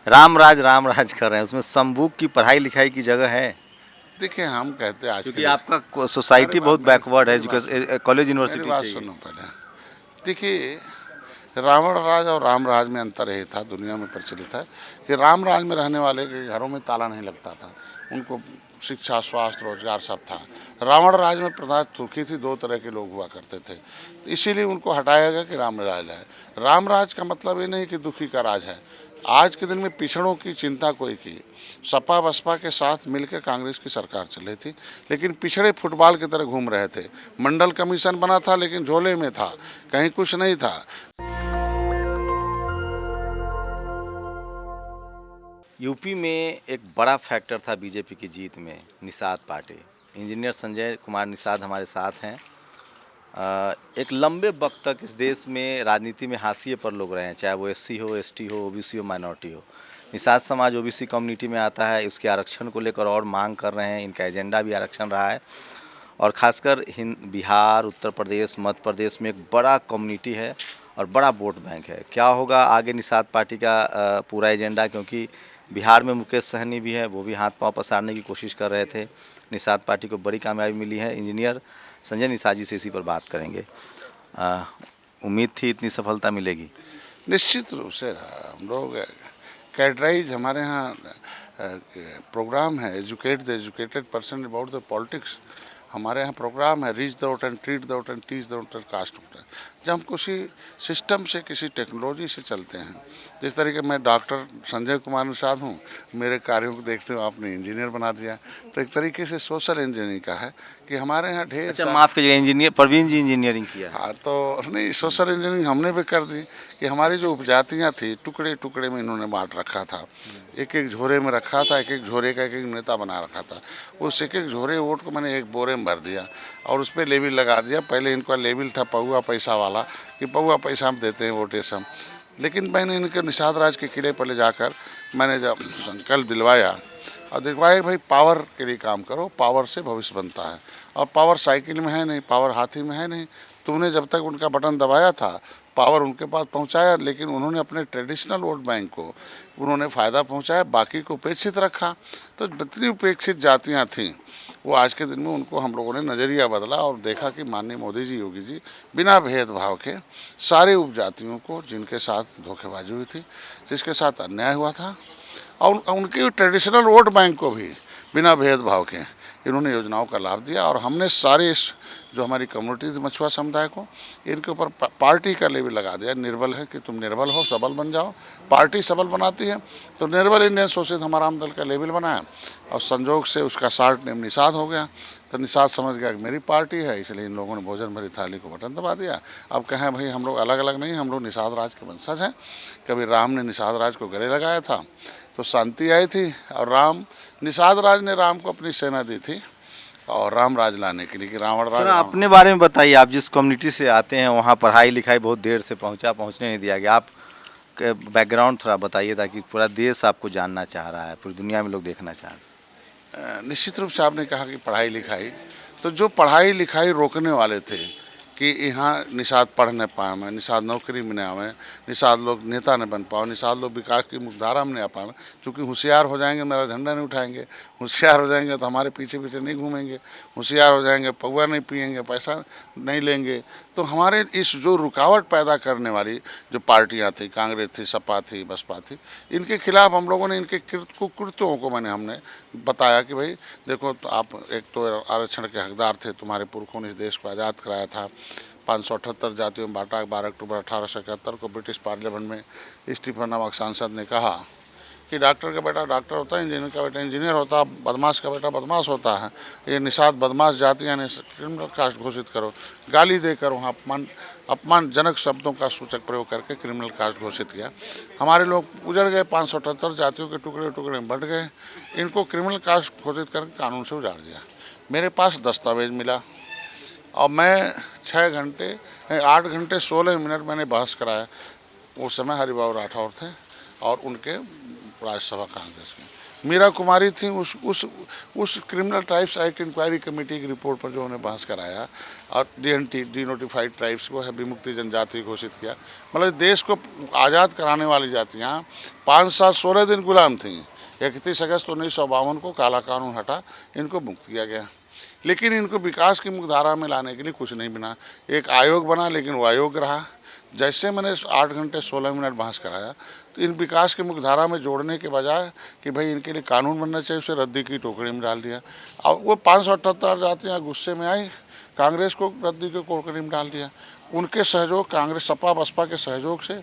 राम राज कर रहे हैं, उसमें संबुक की पढ़ाई लिखाई की जगह है? देखिए हम कहते हैं आज के क्योंकि दिन आपका सोसाइटी बहुत बैकवर्ड है, एजुकेशन कॉलेज मेरी यूनिवर्सिटी बात चाहिए। सुनो पहले। देखिए रावण राज और राम राज में अंतर यही था, दुनिया में प्रचलित है कि राम राज में रहने वाले के घरों में ताला नहीं लगता था, उनको शिक्षा स्वास्थ्य रोजगार सब था। रावण राज में प्रथा सुखी थी, दो तरह के लोग हुआ करते थे, तो इसीलिए उनको हटाया गया कि राम राज है। राम राज का मतलब ये नहीं कि दुखी का राज है। आज के दिन में पिछड़ों की चिंता कोई की, सपा बसपा के साथ मिलकर कांग्रेस की सरकार चल रही थी, लेकिन पिछड़े फुटबॉल की तरह घूम रहे थे। मंडल कमीशन बना था लेकिन झोले में था, कहीं कुछ नहीं था। यूपी में एक बड़ा फैक्टर था बीजेपी की जीत में, निषाद पार्टी। इंजीनियर संजय कुमार निषाद हमारे साथ हैं। एक लंबे वक्त तक इस देश में राजनीति में हाशिए पर लोग रहे हैं, चाहे वो एससी हो, एसटी हो, ओबीसी हो, माइनॉरिटी हो। निषाद समाज ओबीसी कम्युनिटी में आता है, इसके आरक्षण को लेकर और मांग कर रहे हैं, इनका एजेंडा भी आरक्षण रहा है। और ख़ासकर बिहार, उत्तर प्रदेश, मध्य प्रदेश में एक बड़ा कम्युनिटी है और बड़ा वोट बैंक है। क्या होगा आगे निषाद पार्टी का पूरा एजेंडा, क्योंकि बिहार में मुकेश सहनी भी है, वो भी हाथ पांव पसारने की कोशिश कर रहे थे। निषाद पार्टी को बड़ी कामयाबी मिली है। इंजीनियर संजय निषाद जी से इसी पर बात करेंगे। उम्मीद थी इतनी सफलता मिलेगी? निश्चित रूप से रहा। हम लोग कैडराइज हमारे यहाँ प्रोग्राम है, educate the educated person about the politics. हमारे यहाँ प्रोग्राम है, reach the out and treat the out and teach the out cast out. जब हम किसी सिस्टम से, किसी टेक्नोलॉजी से चलते हैं, जिस तरीके मैं डॉक्टर संजय कुमार निषाद हूँ, मेरे कार्यों को देखते हुए आपने इंजीनियर बना दिया, तो एक तरीके से सोशल इंजीनियरिंग का है कि हमारे यहाँ ढेर अच्छा, माफ़ कीजिएगा, इंजीनियर प्रवीण जी इंजीनियरिंग किया है। हाँ, तो नहीं, सोशल इंजीनियरिंग हमने भी कर दी कि हमारी जो उपजातियाँ थी, टुकड़े टुकड़े में इन्होंने बांट रखा था, एक एक झोरे में रखा था, एक एक झोरे का एक एक नेता बना रखा था। उस एक एक झोरे वोट को मैंने एक बोरे में भर दिया और उस पर लेबिल लगा दिया। पहले इनका लेबिल था पौआ पैसा वाला, कि पौआ पैसा हम देते हैं वोटेशन। लेकिन मैंने इनके निषाद राज के किले पर ले जाकर मैंने जब संकल्प दिलवाया और दिखवाए, भाई पावर के लिए काम करो, पावर से भविष्य बनता है। और पावर साइकिल में है नहीं, पावर हाथी में है नहीं। तुमने जब तक उनका बटन दबाया था, पावर उनके पास पहुंचाया, लेकिन उन्होंने अपने ट्रेडिशनल वोट बैंक को उन्होंने फ़ायदा पहुंचाया, बाकी को उपेक्षित रखा। तो जितनी उपेक्षित जातियां थीं, वो आज के दिन में उनको हम लोगों ने नज़रिया बदला और देखा कि माननीय मोदी जी, योगी जी बिना भेदभाव के सारे उपजातियों को, जिनके साथ धोखेबाजी हुई थी, जिसके साथ अन्याय हुआ था, और उनके ट्रेडिशनल वोट बैंक को भी बिना भेदभाव के इन्होंने योजनाओं का लाभ दिया। और हमने सारे जो हमारी कम्युनिटी थी, मछुआ समुदाय को, इनके ऊपर पार्टी का लेबल लगा दिया। निर्बल है कि तुम निर्बल हो, सबल बन जाओ। पार्टी सबल बनाती है, तो निर्बल इंडियन शोषित हमाराम दल का लेबल बनाया और संजोग से उसका शार्ट नेम निषाद हो गया। तो निषाद समझ गया कि मेरी पार्टी है, इसलिए इन लोगों ने भोजन भरी थाली को बटन दबा दिया। अब कहें भाई हम लोग अलग अलग नहीं, हम लोग निषाद राज के वंशज हैं। कभी राम ने निषाद राज को गले लगाया था तो शांति आई थी, और निषाद राज ने राम को अपनी सेना दी थी और राम राज लाने के लिए, कि रावण राज थोड़ा अपने बारे में बताइए। आप जिस कम्युनिटी से आते हैं, वहाँ पढ़ाई लिखाई बहुत देर से पहुँचने नहीं दिया गया। आप बैकग्राउंड थोड़ा बताइए, ताकि पूरा देश आपको जानना चाह रहा है, पूरी दुनिया में लोग देखना चाह रहे हैं। निश्चित रूप से आपने कहा कि पढ़ाई लिखाई, तो जो पढ़ाई लिखाई रोकने वाले थे कि यहाँ निषाद पढ़ न पाए, मैं निषाद नौकरी में न आवे, निषाद लोग नेता न बन पाओ, निषाद लोग विकास की मुख्यधारा में नहीं आ पाए, क्योंकि होशियार हो जाएंगे मेरा झंडा नहीं उठाएंगे, होशियार हो जाएंगे तो हमारे पीछे पीछे नहीं घूमेंगे, होशियार हो जाएंगे पौवा नहीं पिएंगे, पैसा नहीं लेंगे। तो हमारे इस जो रुकावट पैदा करने वाली जो पार्टियां थी, कांग्रेस थी, सपा थी, बसपा थी, इनके खिलाफ हम लोगों ने, इनके कुकृत्यों को हमने बताया कि भाई देखो, तो आप एक तो आरक्षण के हकदार थे, तुम्हारे पुरखों ने इस देश को आज़ाद कराया था, 578 जातियों में बांटा। 12 अक्टूबर 1871 को ब्रिटिश पार्लियामेंट में स्टीफन नामक सांसद ने कहा कि डॉक्टर का बेटा डॉक्टर होता है, इंजीनियर का बेटा इंजीनियर होता है, बदमाश का बेटा बदमाश होता है। ये निषाद बदमाश जाति यानी क्रिमिनल कास्ट घोषित करो। गाली देकर वहाँ अपमानजनक शब्दों का सूचक प्रयोग करके क्रिमिनल कास्ट घोषित किया। हमारे लोग उजड़ गए, 578 जातियों के टुकड़े टुकड़े में बंट गए। इनको क्रिमिनल कास्ट घोषित करके कानून से उजाड़ दिया। मेरे पास दस्तावेज मिला और मैं 8 घंटे 16 मिनट मैंने बहस कराया। उस समय हरिबाबू राठौर थे और उनके राज्यसभा कांग्रेस में। मीरा कुमारी थी, उस criminal tribes act inquiry committee की रिपोर्ट पर जो उन्हें बहस कराया और डीएनटी डी नोटिफाइड ट्राइब्स को है विमुक्ति जनजाति घोषित किया। मतलब देश को आज़ाद कराने वाली जातियाँ 5 साल 16 दिन गुलाम थीं। 31 अगस्त 1952 को काला कानून हटा, इनको मुक्त किया गया, लेकिन इनको विकास की मुख्यधारा में लाने के लिए कुछ नहीं बना। एक आयोग बना, लेकिन वो आयोग रहा। जैसे मैंने 8 घंटे 16 मिनट बहस कराया, तो इन विकास की मुख्यधारा में जोड़ने के बजाय कि भाई इनके लिए कानून बनना चाहिए, उसे रद्दी की टोकरी में डाल दिया। और वो 578 जातियाँ गुस्से में आई, कांग्रेस को रद्दी के टोकरी में डाल दिया। उनके सहयोग, कांग्रेस सपा बसपा के सहयोग से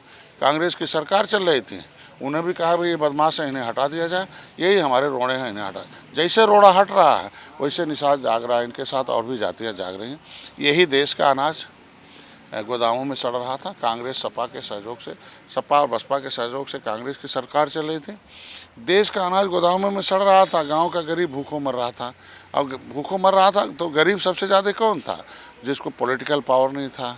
कांग्रेस की सरकार चल रही थी, उन्हें भी कहा भाई ये बदमाश है, इन्हें हटा दिया जाए, यही हमारे रोड़े हैं, इन्हें हटा। जैसे रोड़ा हट रहा है वैसे निषाद जाग रहा है, इनके साथ और भी जातियाँ जाग रही हैं। यही देश का अनाज गोदामों में सड़ रहा था। कांग्रेस सपा के सहयोग से, सपा और बसपा के सहयोग से कांग्रेस की सरकार चल रही थी। देश का अनाज गोदामों में सड़ रहा था, गांव का गरीब भूखों मर रहा था। अब भूखों मर रहा था तो गरीब सबसे ज़्यादा कौन था? जिसको पॉलिटिकल पावर नहीं था,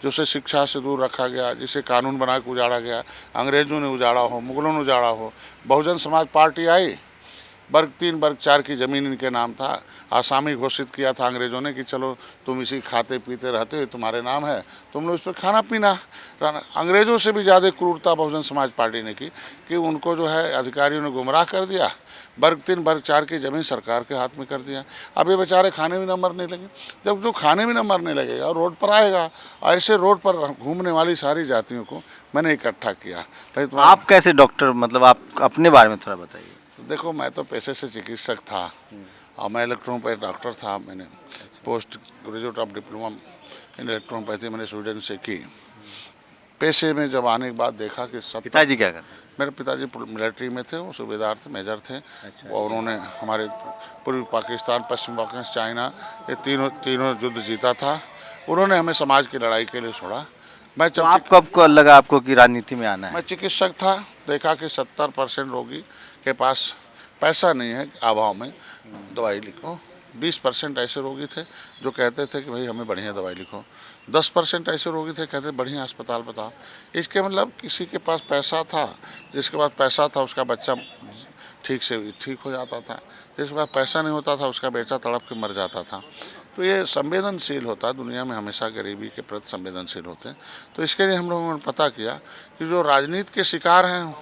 जिसे शिक्षा से दूर रखा गया, जिसे कानून बना के उजाड़ा गया, अंग्रेज़ों ने उजाड़ा हो, मुगलों ने उजाड़ा हो। बहुजन समाज पार्टी आई, वर्ग 3 वर्ग 4 की ज़मीन इनके नाम था। आसामी घोषित किया था अंग्रेज़ों ने कि चलो तुम इसी खाते पीते रहते हो, तुम्हारे नाम है, तुम लोग इस पर खाना पीना रहना। अंग्रेज़ों से भी ज़्यादा क्रूरता बहुजन समाज पार्टी ने की कि उनको जो है अधिकारियों ने गुमराह कर दिया, वर्ग 3 वर्ग 4 की ज़मीन सरकार के हाथ में कर दिया। अब ये बेचारे खाने भी न मरने लगे। जब जो खाने भी न मरने लगेगा रोड पर आएगा, ऐसे रोड पर घूमने वाली सारी जातियों को मैंने इकट्ठा किया। आप कैसे डॉक्टर, मतलब आप अपने बारे में थोड़ा बताइए। देखो, मैं तो पेशे से चिकित्सक था और मैं इलेक्ट्रोपैथी डॉक्टर था। मैंने post graduate of diploma in electropathy मैंने स्वीडन से की। पेशे में जब आने के बाद देखा कि पिताजी क्या करते हैं? मेरे पिताजी मिलिट्री में थे, वो सूबेदार थे, मेजर थे। और उन्होंने हमारे पूर्वी पाकिस्तान, पश्चिम पाकिस्तान, चाइना, ये तीनों युद्ध जीता था। उन्होंने हमें समाज की लड़ाई के लिए छोड़ा। मैं तो आप कब लगा आपको कि राजनीति में आना है? मैं चिकित्सक था, देखा कि 70% रोगी के पास पैसा नहीं है, अभाव में दवाई लिखो। 20% ऐसे रोगी थे जो कहते थे कि भाई हमें बढ़िया दवाई लिखो। 10% ऐसे रोगी थे कहते बढ़िया अस्पताल बताओ। इसके मतलब किसी के पास पैसा था, जिसके पास पैसा था उसका बच्चा ठीक हो जाता था, जिसके पास पैसा नहीं होता था उसका बेटा तड़प के मर जाता था। तो ये संवेदनशील होता है, दुनिया में हमेशा गरीबी के प्रति संवेदनशील होते हैं। तो इसके लिए हम लोगों ने पता किया कि जो राजनीति के शिकार हैं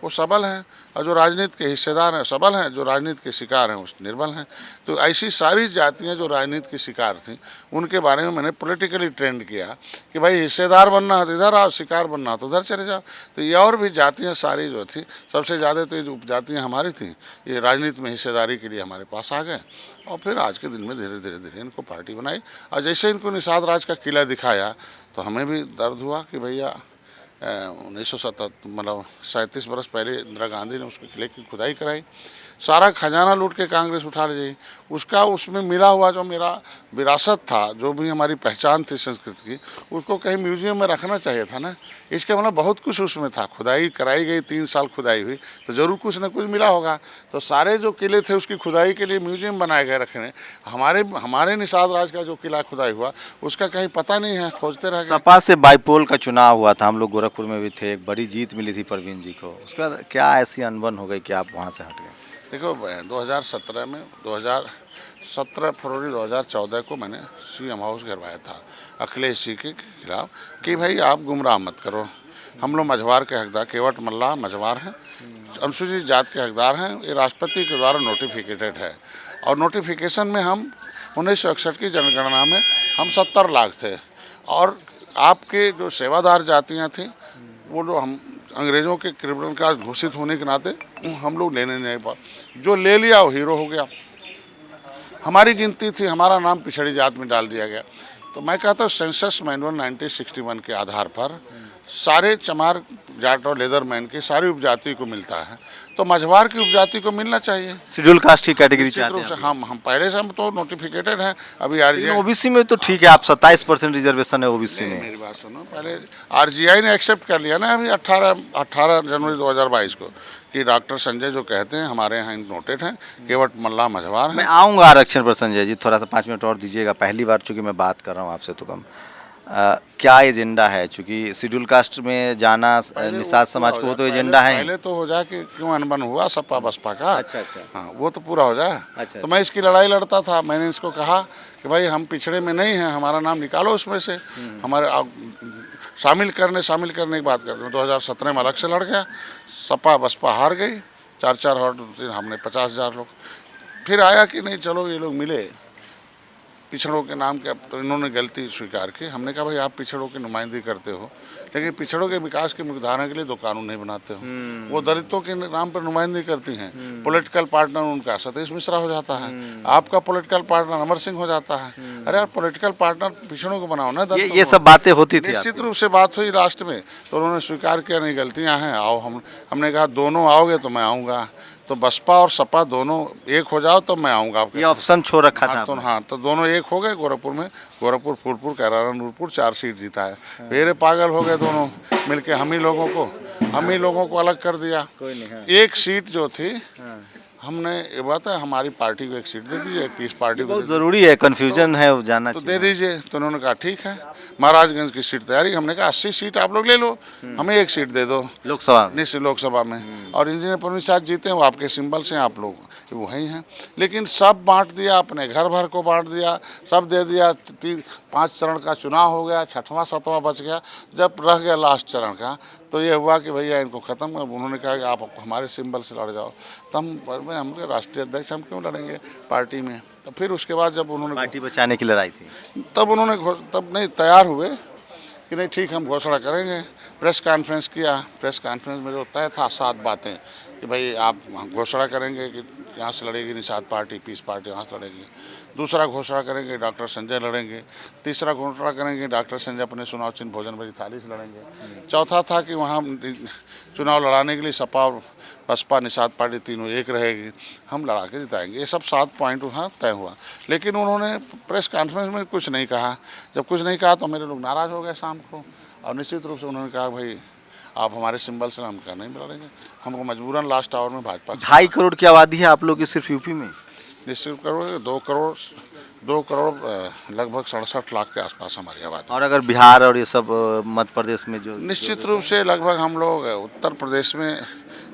वो सबल हैं, और जो राजनीति के हिस्सेदार हैं सबल हैं, जो राजनीति के शिकार हैं वो निर्बल हैं। तो ऐसी सारी जातियां जो राजनीति की शिकार थीं उनके बारे में मैंने पॉलिटिकली ट्रेंड किया कि भाई हिस्सेदार बनना है तो इधर आओ, शिकार बनना तो उधर चले जाओ। तो ये और भी जातियां सारी जो थी, सबसे ज़्यादा तो ये जो उपजातियाँ हमारी थीं, ये राजनीति में हिस्सेदारी के लिए हमारे पास आ गए। और फिर आज के दिन में धीरे धीरे इनको पार्टी बनाई। और जैसे इनको निषाद राज का किला दिखाया तो हमें भी दर्द हुआ कि भैया 1977 मतलब 37 बरस पहले इंदिरा गांधी ने उसके किले की खुदाई कराई, सारा खजाना लूट के कांग्रेस उठा ले गई। उसका उसमें मिला हुआ जो मेरा विरासत था, जो भी हमारी पहचान थी संस्कृति की, उसको कहीं म्यूजियम में रखना चाहिए था ना। इसके मतलब बहुत कुछ उसमें था। खुदाई कराई गई, 3 साल खुदाई हुई तो ज़रूर कुछ ना कुछ मिला होगा। तो सारे जो किले थे उसकी खुदाई के लिए म्यूजियम बनाए गए रखने। हमारे निषाद राज का जो किला खुदाई हुआ उसका कहीं पता नहीं है, खोजते रह गए। सपा से बाईपोल का चुनाव हुआ था, हम लोग गोरखपुर में भी थे, एक बड़ी जीत मिली थी परवीन जी को। उसका क्या ऐसी अनबन हो गई कि आप वहाँ से हट गए? देखो, 2017 में 2017 फरवरी 2014 को मैंने सीएम हाउस घेरवाया था अखिलेश जी के खिलाफ कि भाई आप गुमराह मत करो, हम लोग मझवार के हकदार, केवट मल्लाह मझवार हैं, अनुसूचित जात के हकदार हैं। ये राष्ट्रपति के द्वारा नोटिफिकेटेड है और नोटिफिकेशन में हम 1961 की जनगणना में हम 70 लाख थे। और आपके जो सेवादार जातियाँ थीं वो जो हम अंग्रेज़ों के क्रिमिनल का घोषित होने के नाते हम लोग लेने नहीं पाए। जो ले लिया वो हीरो हो गया। हमारी गिनती थी, हमारा नाम पिछड़ी जात में डाल दिया गया। तो मैं कहता हूँ सेंसस मैनुअल 1961 के आधार पर सारे चमार जाट और लेदरमैन की सारी उपजाति को मिलता है, तो मझवार की उपजाति को मिलना चाहिए। शेड्यूल कास्ट की कैटेगरी चाहते हैं? हम पहले से हम तो नोटिफिकेटेड हैं। अभी आरजीआई ओबीसी में तो ठीक है, आप 27% रिजर्वेशन है ओबीसी में। मेरी बात सुनो, पहले आरजीआई ने एक्सेप्ट कर लिया ना अभी 18 जनवरी 2022 को कि डॉक्टर संजय जो कहते हैं हमारे यहाँ नोटेड हैं, केवट मल्लाह मझवार हैं। मैं आऊँगा आरक्षण पर संजय जी, थोड़ा सा 5 मिनट और दीजिएगा। पहली बार चूँकि मैं बात कर रहा हूँ आपसे तो कम। क्या एजेंडा है? चूंकि शेड्यूल कास्ट में जाना निषाद समाज को वो तो एजेंडा है। पहले तो हो जाए कि क्यों अनबन हुआ सपा बसपा का। अच्छा अच्छा। हाँ, वो तो पूरा हो जाए। अच्छा, तो मैं इसकी लड़ाई लड़ता था। मैंने इसको कहा कि भाई हम पिछड़े में नहीं हैं, हमारा नाम निकालो उसमें से। हमारे शामिल करने की बात करते हैं। 2017 में अलग से लड़ गया, सपा बसपा हार गई, 4-4 और हमने 50,000 लोग। फिर आया कि नहीं चलो ये लोग मिले पिछड़ों के नाम के, तो इन्होंने गलती स्वीकार की। हमने कहा भाई आप पिछड़ों की नुमाइंदगी करते हो, लेकिन पिछड़ों के विकास के मुख्यधारा के लिए दो कानून नहीं बनाते हो। वो दलितों के नाम पर नुमाइंदगी करती हैं। पॉलिटिकल पार्टनर उनका सतीश मिश्रा हो जाता है, आपका पॉलिटिकल पार्टनर अमर सिंह हो जाता है। अरे यार पॉलिटिकल पार्टनर पिछड़ों को बनाओ ना। ये सब बातें होती थी निश्चित रूप से बात हुई लास्ट में, तो उन्होंने स्वीकार किया नहीं गलतियाँ हैं, आओ। हमने कहा दोनों आओगे तो मैं आऊँगा, तो बसपा और सपा दोनों एक हो जाओ तो मैं आऊँगा आपके। ये ऑप्शन छोड़ रखा था तो आपने। हाँ, तो दोनों एक हो गए। गोरखपुर में गोरखपुर, फूलपुर, कैराना, नूरपुर 4 सीट जीता है। मेरे पागल हो गए दोनों मिलके, हम ही लोगों को अलग कर दिया। कोई नहीं। हाँ। एक सीट जो थी हमने, ये बात है हमारी पार्टी को एक सीट दे दीजिए, पीस पार्टी को बहुत जरूरी है, कंफ्यूजन है, वो जाना तो चाहिए। दे दीजिए। तो उन्होंने कहा ठीक है। महाराजगंज की सीट तैयारी। हमने कहा 80 सीट आप लोग ले लो, हमें एक सीट दे दो लोकसभा में। निश्चित लोकसभा में। और इंजीनियर परवीन साहब जीते हैं, वो आपके सिंबल से आप लोग वही हैं। लेकिन सब बांट दिया, अपने घर भर को बांट दिया, सब दे दिया। 5 चरण का चुनाव हो गया, 6वां 7वां बच गया। जब रह गया लास्ट चरण का, तो ये हुआ कि भैया इनको ख़त्म कर। उन्होंने कहा कि आप हमारे सिंबल से लड़ जाओ। तब हम राष्ट्रीय अध्यक्ष, हम क्यों लड़ेंगे पार्टी में। तो फिर उसके बाद जब उन्होंने पार्टी बचाने की लड़ाई थी। तब नहीं तैयार हुए कि नहीं ठीक हम घोषणा करेंगे। प्रेस कॉन्फ्रेंस किया। प्रेस कॉन्फ्रेंस में जो तय था 7 बातें कि भाई आप घोषणा करेंगे कि यहाँ से लड़ेगी निषाद पार्टी, पीस पार्टी यहाँ से लड़ेगी। दूसरा घोषणा करेंगे डॉक्टर संजय लड़ेंगे। तीसरा घोषणा करेंगे डॉक्टर संजय अपने चुनाव चिन्ह भोजन भरी थाली से लड़ेंगे। चौथा था कि वहाँ चुनाव लड़ाने के लिए सपा और बसपा निषाद पार्टी तीनों एक रहेगी, हम लड़ा के जिताएंगे। ये सब 7 पॉइंट वहाँ तय हुआ। लेकिन उन्होंने प्रेस कॉन्फ्रेंस में कुछ नहीं कहा। जब कुछ नहीं कहा तो मेरे लोग नाराज़ हो गए शाम को। और निश्चित रूप से उन्होंने कहा भाई आप हमारे सिंबल से हम क्या नहीं लड़ेंगे। हमको मजबूरन लास्ट आवर में भाजपा 2.5 करोड़ की आबादी है आप लोग की सिर्फ यूपी में। निश्चित करोड़ 2 करोड़ लगभग 67 लाख के आसपास हमारी आबादी। और अगर बिहार और ये सब मध्य प्रदेश में जो निश्चित रूप से लगभग हम लोग उत्तर प्रदेश में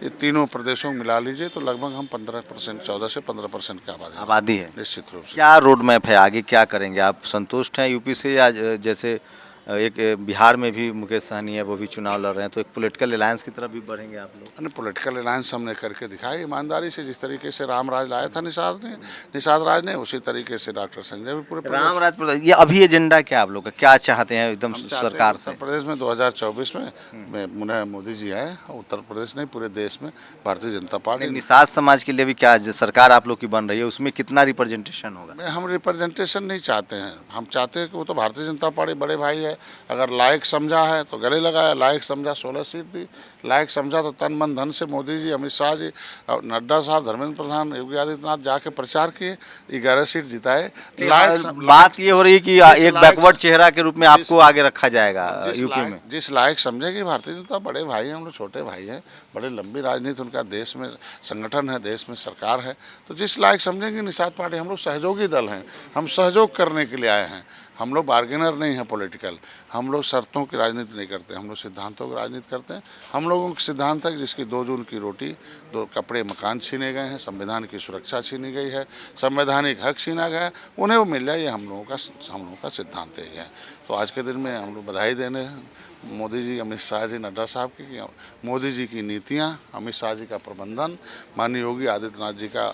ये तीनों प्रदेशों को मिला लीजिए तो लगभग हम 15%, 14 से 15% की आबादी है। निश्चित रूप से। क्या रोड मैप है, आगे क्या करेंगे आप? संतुष्ट हैं यूपी से, या जैसे एक बिहार में भी मुकेश सहनी है, वो भी चुनाव लड़ रहे हैं, तो एक पॉलिटिकल अलायंस की तरफ भी बढ़ेंगे आप लोग? पॉलिटिकल अलायंस हमने करके दिखाई ईमानदारी से। जिस तरीके से रामराज लाया था निषाद राज ने, उसी तरीके से डॉक्टर संजय भी पूरे रामराज। ये अभी एजेंडा क्या आप लोग का, क्या चाहते हैं एकदम सरकार से? उत्तर प्रदेश में 2024 में मोदी जी आए। उत्तर प्रदेश नहीं, पूरे देश में भारतीय जनता पार्टी। निषाद समाज के लिए भी क्या सरकार आप लोग की बन रही है, उसमें कितना रिप्रेजेंटेशन होगा? हम रिप्रेजेंटेशन नहीं चाहते हैं। हम चाहते हैं कि वो तो भारतीय जनता पार्टी बड़े भाई है। अगर लायक समझा है तो गले लगाया, लायक समझा 16 सीट दी, लायक समझा तो तन मन धन से मोदी जी, अमित शाह जी, नड्डा साहब, धर्मेंद्र प्रधान, योगी आदित्यनाथ जाके प्रचार किए, 11 सीट जिताए। बात ये हो रही है कि एक बैकवर्ड चेहरा के रूप में आपको आगे रखा जाएगा यूपी में। जिस लायक समझेगी भारतीय जनता, बड़े भाई हैं हम लोग, छोटे भाई हैं, बड़े लंबी राजनीति उनका देश में संगठन है, देश में सरकार है। तो जिस लायक समझेंगे निषाद पार्टी, हम लोग सहयोगी दल हैं, हम सहयोग करने के लिए आए हैं। हम लोग बार्गेनर नहीं हैं पॉलिटिकल। हम लोग शर्तों की राजनीति नहीं करते, हम लोग सिद्धांतों की राजनीति करते हैं। हम लोगों का सिद्धांत है कि जिसकी 2 जून की रोटी, 2 कपड़े, मकान छीने गए हैं, संविधान की सुरक्षा छीनी गई है, संवैधानिक हक छीना गया है, उन्हें वो मिल जाए, ये हम लोगों का सिद्धांत यही है। तो आज के दिन में हम लोग बधाई देने हैं मोदी जी, अमित शाह जी, नड्डा साहब की, कि मोदी जी की नीतियाँ, अमित शाह जी का प्रबंधन, माननीय योगी आदित्यनाथ जी का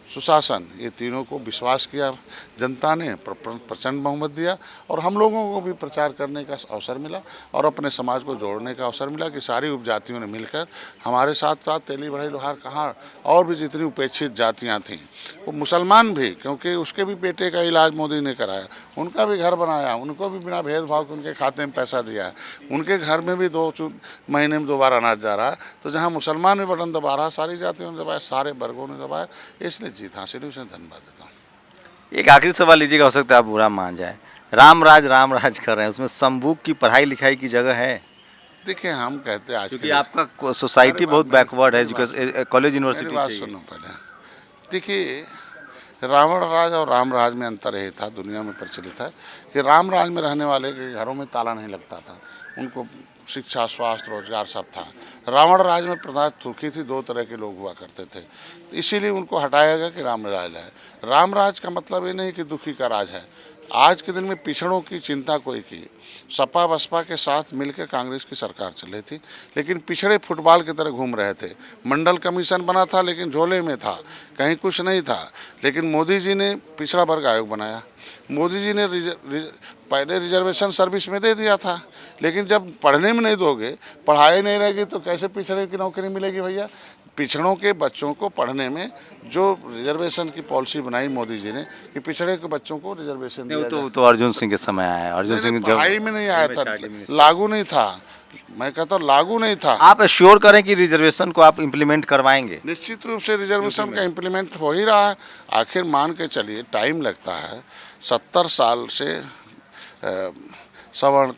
सुशासन, ये तीनों को विश्वास किया जनता ने, प्रचंड बहुमत दिया। और हम लोगों को भी प्रचार करने का अवसर मिला और अपने समाज को जोड़ने का अवसर मिला कि सारी उपजातियों ने मिलकर हमारे साथ साथ तेली बढ़ई लोहार कहार और भी जितनी उपेक्षित जातियां थीं, वो मुसलमान भी, क्योंकि उसके भी बेटे का इलाज मोदी ने कराया, उनका भी घर बनाया, उनको भी बिना भेदभाव के उनके खाते में पैसा दिया है, उनके घर में भी 2 महीने में 2 बार अनाज जा रहा है। तो जहाँ मुसलमान भी बटन दबा रहा, सारी जातियों ने दबाया, सारे वर्गों ने दबाया, इसलिए जीत हासिल हुई। उसे धन्यवाद देता हूँ। एक आखिरी सवाल लीजिएगा, हो सकता है आप बुरा मान जाए। रामराज कर रहे हैं, उसमें संबुक की पढ़ाई लिखाई की जगह है? देखिए हम कहते हैं आज क्योंकि आपका सोसाइटी बहुत बैकवर्ड है, कॉलेज यूनिवर्सिटी। बात सुनो पहले। देखिए रावण राज और राम राज में अंतर यही था, दुनिया में प्रचलित है कि राम राज में रहने वाले के घरों में ताला नहीं लगता था, उनको शिक्षा, स्वास्थ्य, रोजगार सब था। रावण राज में प्रजा सुखी थी, दो तरह के लोग हुआ करते थे, तो इसीलिए उनको हटाया गया कि राम राज है। राम राज का मतलब ये नहीं कि दुखी का राज है। आज के दिन में पिछड़ों की चिंता कोई की, सपा बसपा के साथ मिलकर कांग्रेस की सरकार चल रही थी, लेकिन पिछड़े फुटबॉल की तरह घूम रहे थे। मंडल कमीशन बना था लेकिन झोले में था, कहीं कुछ नहीं था। लेकिन मोदी जी ने पिछड़ा वर्ग आयोग बनाया, मोदी जी ने पहले रिजर्वेशन सर्विस में दे दिया था, लेकिन जब पढ़ने में नहीं दोगे, पढ़ाई नहीं रहेगी तो कैसे पिछड़े की नौकरी मिलेगी भैया। पिछड़ों के बच्चों को पढ़ने में जो रिजर्वेशन की पॉलिसी बनाई मोदी जी ने कि पिछड़े के बच्चों को रिजर्वेशन दिया जाए। तो अर्जुन सिंह के समय आया है, अर्जुन सिंह जब पढ़ाई में नहीं आया था, लागू नहीं था, मैं कहता हूँ लागू नहीं था। आप एश्योर करें कि रिजर्वेशन को आप इम्प्लीमेंट करवाएंगे? निश्चित रूप से रिजर्वेशन का इम्प्लीमेंट हो ही रहा है। आखिर मान के चलिए टाइम लगता है, 70 साल से सवर्ण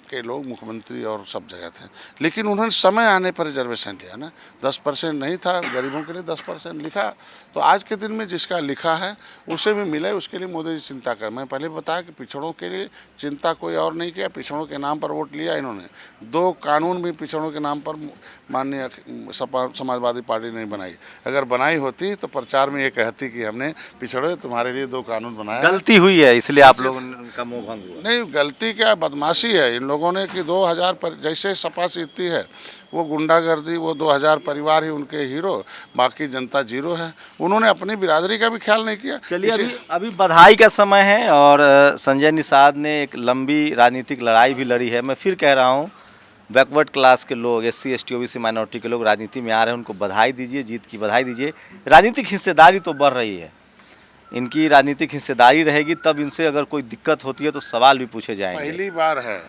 के लोग मुख्यमंत्री और सब जगह थे, लेकिन उन्होंने समय आने पर रिजर्वेशन लिया ना। 10% नहीं था, गरीबों के लिए 10% लिखा, तो आज के दिन में जिसका लिखा है उसे भी मिले, उसके लिए मोदी जी चिंता कर। मैं पहले बताया कि पिछड़ों के लिए चिंता कोई और नहीं किया, पिछड़ों के नाम पर वोट लिया इन्होंने। 2 कानून भी पिछड़ों के नाम पर माननीय समाजवादी पार्टी नहीं बनाई। अगर बनाई होती तो प्रचार में ये कहती कि हमने पिछड़े तुम्हारे लिए 2 कानून बनाया। गलती हुई है इसलिए आप लोग उनका मोह भंग हुआ? नहीं, गलती क्या, बदमाशी है इन लोगों ने कि 2000 पर जैसे सपा जीतती है वो गुंडागर्दी, वो 2000 परिवार ही उनके हीरो, बाकी जनता जीरो है। उन्होंने अपनी बिरादरी का भी ख्याल नहीं किया। चलिए अभी बधाई का समय है और संजय निषाद ने एक लंबी राजनीतिक लड़ाई भी लड़ी है। मैं फिर कह रहा हूँ, बैकवर्ड क्लास के लोग, SC ST OBC माइनॉरिटी के लोग राजनीति में आ रहे हैं, उनको बधाई दीजिए, जीत की बधाई दीजिए। राजनीतिक हिस्सेदारी तो बढ़ रही है, इनकी राजनीतिक हिस्सेदारी रहेगी तब इनसे अगर कोई दिक्कत होती है तो सवाल भी पूछे जाएंगे। पहली बार है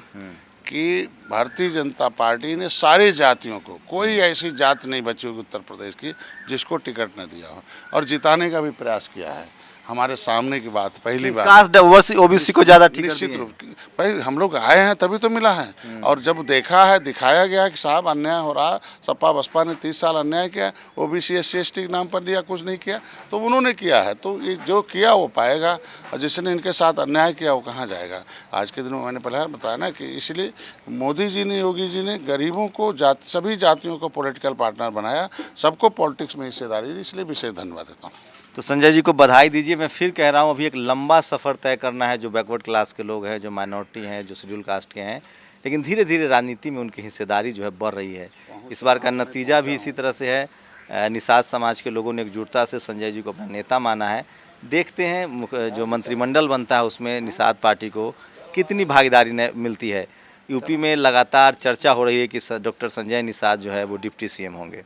कि भारतीय जनता पार्टी ने सारी जातियों को, कोई ऐसी जात नहीं बची होगी उत्तर प्रदेश की जिसको टिकट न दिया हो, और जिताने का भी प्रयास किया है। हमारे सामने की बात पहली बार, कास्ट OBC को ज़्यादा टिकट निश्चित रूप भाई हम लोग आए हैं तभी तो मिला है। और जब देखा है, दिखाया गया कि साहब अन्याय हो रहा, सपा बसपा ने 30 साल अन्याय किया, OBC SC ST के नाम पर दिया, कुछ नहीं किया, तो उन्होंने किया है, तो ये जो किया वो पाएगा, और जिसने इनके साथ अन्याय किया वो कहाँ जाएगा। आज के दिन में मैंने पहले बताया ना कि इसलिए मोदी जी ने, योगी जी ने गरीबों को, सभी जातियों को पॉलिटिकल पार्टनर बनाया, सबको पॉलिटिक्स में हिस्सेदारी दी, इसलिए विशेष धन्यवाद देता हूँ। तो संजय जी को बधाई दीजिए। मैं फिर कह रहा हूँ, अभी एक लंबा सफ़र तय करना है, जो बैकवर्ड क्लास के लोग हैं, जो माइनॉरिटी हैं, जो शेड्यूल कास्ट के हैं, लेकिन धीरे धीरे राजनीति में उनकी हिस्सेदारी जो है बढ़ रही है। इस बार का नतीजा भी इसी तरह से है। निषाद समाज के लोगों ने एकजुटता से संजय जी को अपना नेता माना है। देखते हैं जो मंत्रिमंडल बनता है उसमें निषाद पार्टी को कितनी भागीदारी मिलती है। यूपी में लगातार चर्चा हो रही है कि डॉक्टर संजय निषाद जो है वो डिप्टी CM होंगे।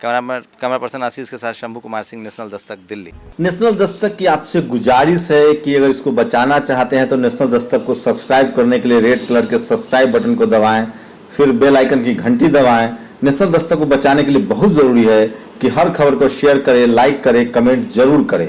कैमरा पर्सन आशीष के साथ शंभू कुमार सिंह, नेशनल दस्तक, दिल्ली। नेशनल दस्तक की आपसे गुजारिश है कि अगर इसको बचाना चाहते हैं तो नेशनल दस्तक को सब्सक्राइब करने के लिए रेड कलर के सब्सक्राइब बटन को दबाएं, फिर बेल आइकन की घंटी दबाएं। नेशनल दस्तक को बचाने के लिए बहुत जरूरी है कि हर खबर को शेयर करें, लाइक करें, कमेंट जरूर करें।